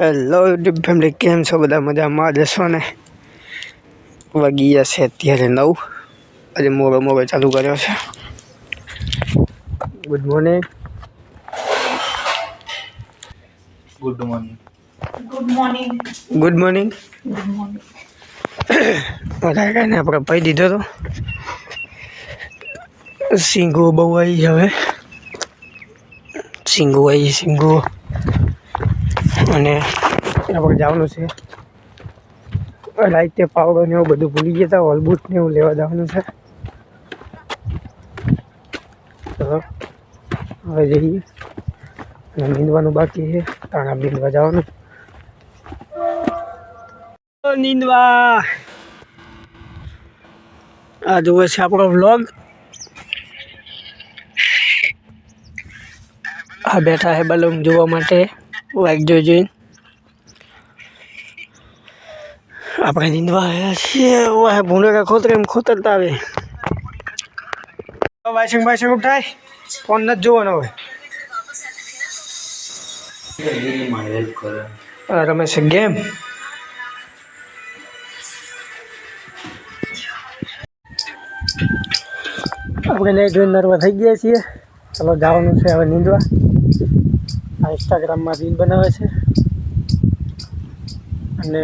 Hello YouTube family, કેમ છો બધા? મજામાં જશો ને? વાગી જશે અત્યારે 9. આજે મોડો ચાલુ કર્યો છે. Good morning. Good morning. Good morning. Good morning. Good morning. વધારે કાંઈ આપણે પાઈ દીધો તો સિંગો બહુ આવી છે. હવે સિંગો અને આપણે જવાનું છે રાતે. પાવડર ને એવું બધું ભૂલી ગયા હતા. ઓલબૂટ ને એવું લેવા જવાનું છે. તો હવે જઈએ. અને નીંદવાનું બાકી છે. તાણા નીંદવા જવાનું. નીંદવા આ જોવે છે આપણો વ્લોગ. આ બેઠા છે બલૂન જોવા માટે. વાઈક જોઈને આપણે નીંદવા આવ્યા છીએ. ભૂંડે ખોતરતા આવે. વાયસંગ ઉઠાય. ફોન નથી જોવાનો હવે. રમે છે ગેમ. આપણે નહીં જોઈને નરવા થઈ ગયા છીએ. ચાલો જવાનું છે હવે નીંદવા. આ ઇન્સ્ટાગ્રામમાં રીલ બનાવે છે અને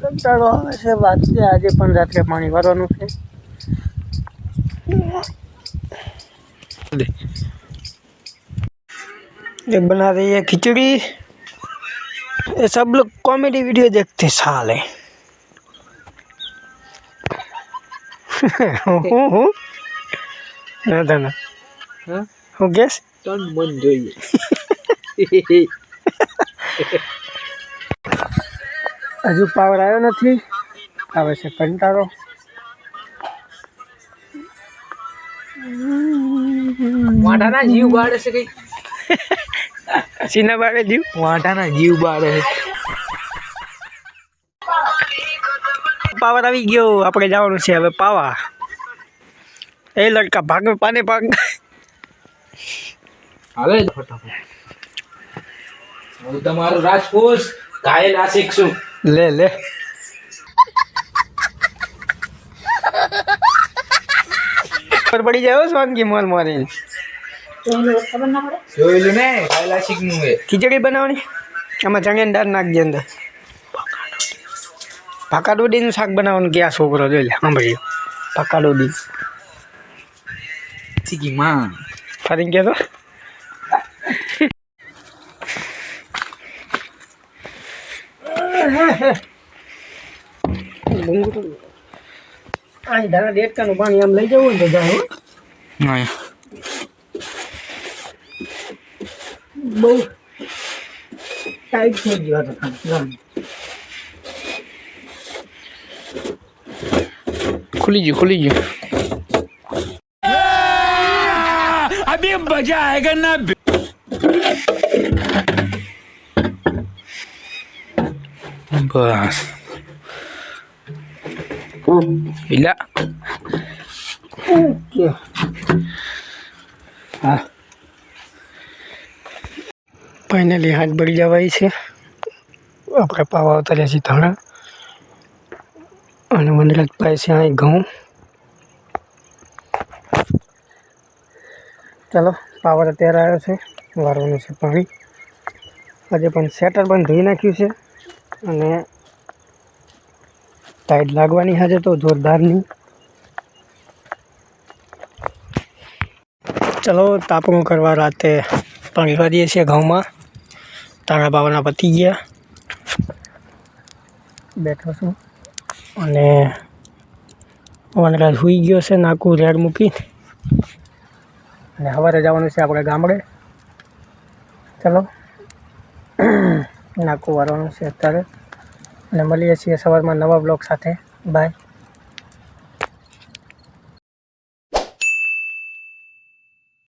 કંટાળો આવે છે. વાત છે આજે પણ રાત્રે પાણી વારવાનું છે. ये बना रही है खिचड़ी. ये सब लोग कॉमेडी वीडियो देखते साले. ना था ना. हाँ हो गया. તન મન જોઈએ. હજુ પાવર આવ્યો નથી. આવે છે કંટાળો. વાંઢાના જીવ બાળે છે કઈ. સીના બાળે જીવ. વાંઢાના જીવ બાળે છે. પાવર આવી ગયો. આપણે જવાનું છે હવે પાવા. એ લડકા ભાગ પાને ભાગ. હવે ફટાફટ. હું તમારો રાજકોષ ઘાયલ આશિક છું. લે પડી જાય સ્વાનગી મોલ મારી. ખબર ના પડે. જોયેલું ને ઘાયલ આશિક નું હે. ખીચડી બનાવવાની. આમાં ચણિયાની દાળ નાખજે અંદર. ભાકા ડોડીનું શાક બનાવવાનું. કે આ છોકરો જોઈ લે સાંભળ્યો. ભાકા ડોડી ચીકી માં ફરી ગયા તો. દેડકાનું પાણી આમ લઈ જવું ને તો જાય. બહુ ટાઈટ થઈ ગયો હતો. ખુલી ગયું. અભી મજા આયેગા ના. બસ હિલા. ઓકે હા. ફાઇનલી હાથ બળી જવાય છે. આપણે પાવા ઉતાર્યા છીએ ધાણા. અને વનરાજ પાય છે અહીં ઘઉં. ચાલો પાવર અત્યારે આવ્યો છે. વારવાનું છે પાણી. આજે પણ શેટર પણ ધોઈ નાખ્યું છે. અને ટાઈટ લાગવાની હજે તો જોરદારની. ચલો તાપણું કરવા રાતે પાણી વારીએ છીએ ઘઉંમાં. તાણા બાવાના પતી ગયા. બેઠો છું અને વનરાજ સૂઈ ગયો છે. નાકું રેડ મૂકી. અને સવારે જવાનું છે આપણે ગામડે. ચલો નાકું વારવાનું છે અત્યારે. અને મળીએ છીએ સવારમાં નવા બ્લોગ સાથે. બાય.